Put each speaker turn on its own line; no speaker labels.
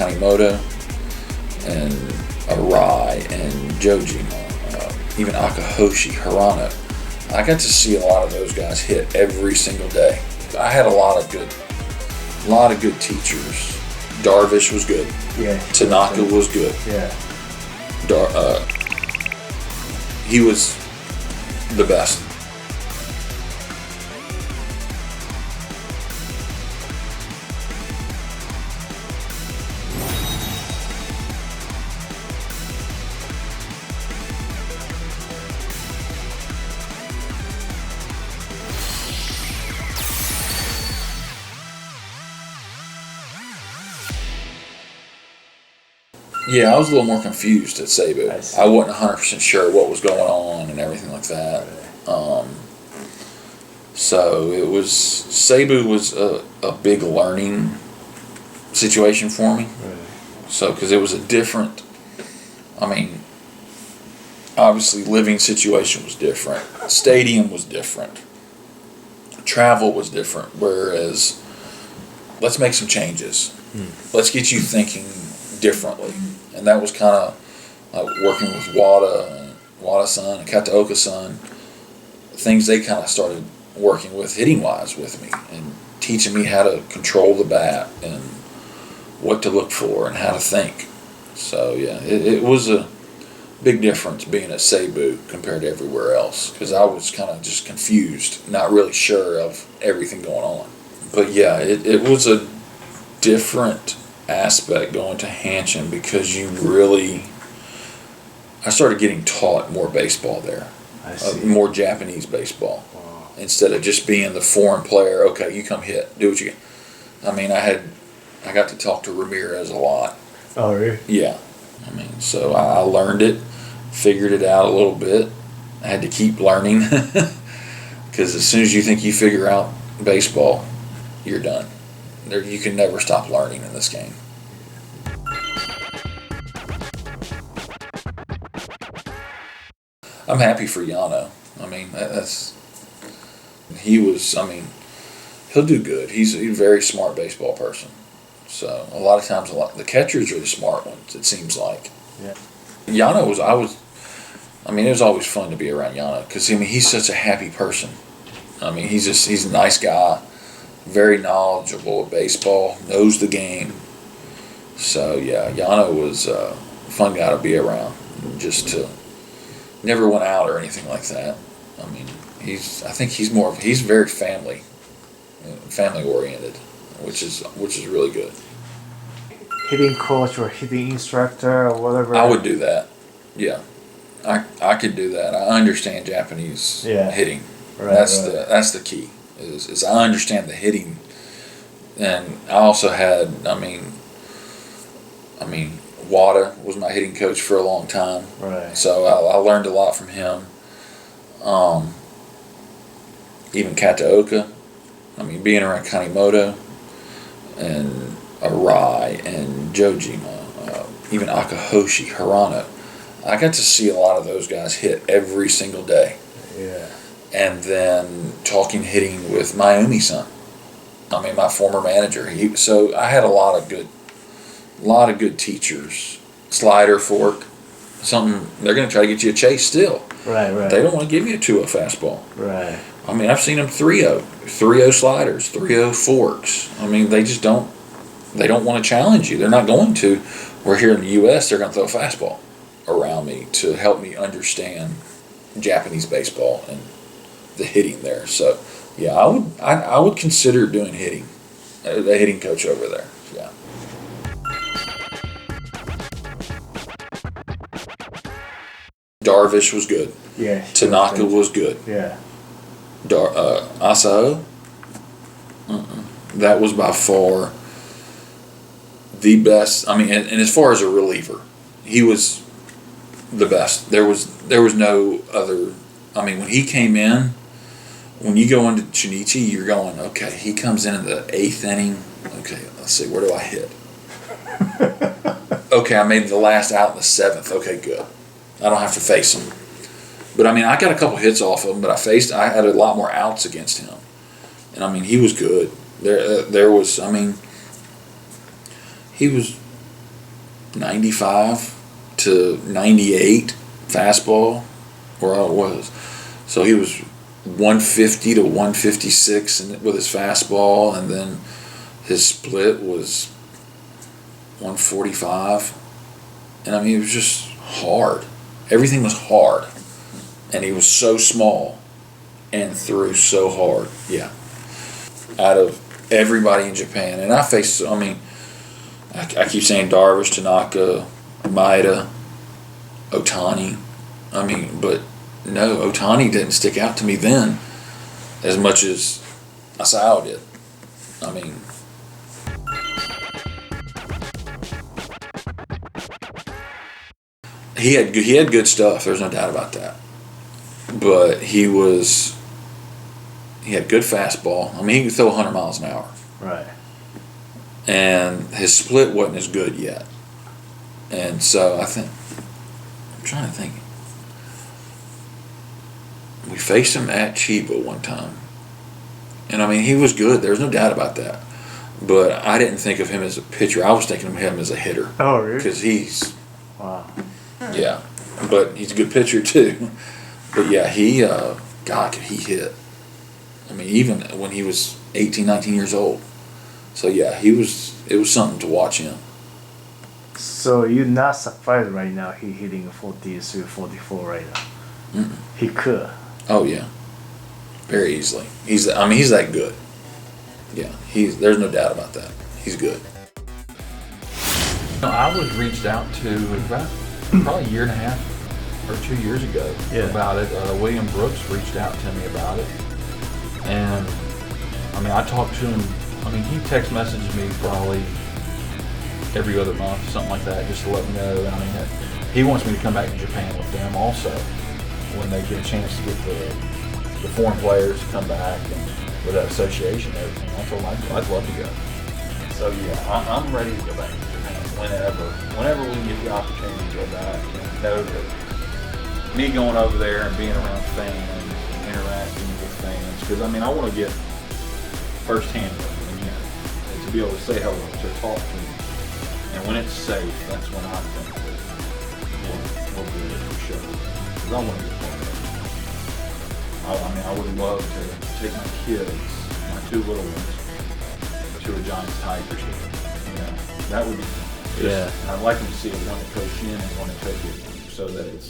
Kanimoto and Arai and Jojima, even Akahoshi, Hirano. I got to see a lot of those guys hit every single day. I had a lot of good teachers. Darvish was good.
Yeah.
Tanaka was good.
Yeah.
He was the best. Yeah, I was a little more confused at Seibu. I wasn't 100% sure what was going on and everything like that. So it was, Seibu was a big learning situation for me. So, because it was a different, obviously living situation was different. Stadium was different. Travel was different. Whereas, let's make some changes. Let's get you thinking differently. And that was kind of like working with Wada-san and Kataoka-san. Things they kind of started working with hitting-wise with me and teaching me how to control the bat and what to look for and how to think. So, yeah, it was a big difference being at Seibu compared to everywhere else because I was kind of just confused, not really sure of everything going on. But, yeah, it was a different aspect going to Hanshin because I started getting taught more baseball there.
I see.
More Japanese baseball.
Wow.
Instead of just being the foreign player, okay, you come hit, do what you can. I got to talk to Ramirez a lot.
Oh, really?
Yeah. So I learned it, figured it out a little bit. I had to keep learning because as soon as you think you figure out baseball, you're done. You can never stop learning in this game. I'm happy for Yano. He'll do good. He's a very smart baseball person. So a lot of times, the catchers are the smart ones, it seems like.
Yeah.
Yano it was always fun to be around Yano because, he's such a happy person. He's a nice guy. Very knowledgeable of baseball, knows the game. So yeah, Yano was a fun guy to be around. Just to never went out or anything like that. He's very family oriented, which is really good.
Hitting coach or hitting instructor or whatever.
I would do that. Yeah, I could do that. I understand Japanese hitting.
Right,
that's the key. Is I understand the hitting, and I also had, Wada was my hitting coach for a long time.
Right.
So I learned a lot from him. Even Kataoka, being around Kanimoto and Arai and Jojima, even Akahoshi, Hirano, I got to see a lot of those guys hit every single day.
Yeah.
And then hitting with Mayumi-san. My former manager. So I had a lot of good teachers. Slider, fork, something. They're going to try to get you a chase still.
Right.
They don't want to give you a 2-0 fastball.
Right.
I've seen them 3-0 sliders, 3-0 forks. They just don't. They don't want to challenge you. They're not going to. Where here in the U.S., they're going to throw a fastball around me to help me understand Japanese baseball and the hitting there. So yeah, I would consider doing hitting, the hitting coach over there. Yeah. Darvish was good.
Yeah.
Tanaka was good.
Yeah.
Asao, that was by far the best. And as far as a reliever, he was the best. There was no other. When he came in, when you go into Chunichi, you're going, okay, he comes in the 8th inning. Okay, let's see, where do I hit? Okay, I made the last out in the 7th. Okay, good. I don't have to face him. But I got a couple hits off of him, but I had a lot more outs against him. And he was good. He was 95 to 98 fastball, where I was. So he was 150 to 156 with his fastball, and then his split was 145. And I mean, it was just hard. Everything was hard. And he was so small and threw so hard. Yeah. Out of everybody in Japan. And I faced, I mean, I keep saying Darvish, Tanaka, Maeda, Ohtani. I mean, but no, Ohtani didn't stick out to me then as much as Asao did. I mean, he had good stuff. There's no doubt about that. But he had good fastball. I mean, he could throw 100 miles an hour.
Right.
And his split wasn't as good yet. And so I'm trying to think. We faced him at Chiba one time. And I mean, he was good. There's no doubt about that. But I didn't think of him as a pitcher. I was thinking of him as a hitter.
Oh, really?
Because he's...
Wow.
Yeah. But he's a good pitcher, too. But yeah, God, could he hit. I mean, even when he was 18, 19 years old. So yeah, it was something to watch him.
So you're not surprised right now he hitting 43, 44 right now?
Mm-mm.
He could.
Oh yeah, very easily. He's that good. Yeah, there's no doubt about that. He's good.
I was reached out to about probably a year and a half or 2 years ago about it. William Brooks reached out to me about it, and I mean, I talked to him. I mean, he text messaged me probably every other month, something like that, just to let me know. I mean, he wants me to come back to Japan with them also when they get a chance to get the foreign players to come back and with that association and everything. I told him I'd love to go. So yeah, I'm ready to go back to Japan whenever we can get the opportunity to go back and know that me going over there and being around fans and interacting with fans, because I mean, I want to get firsthand with them again, and to be able to say hello, to talk to them, and when it's safe, that's when I think that we'll do it for sure. Because I want to get part of it. I mean, I would love to take my kids, my two little ones, to a Giants Tigers game. You know, that would be fun.
Yeah.
I'd like them to see one at Cochin and one at Tokyo, so that it's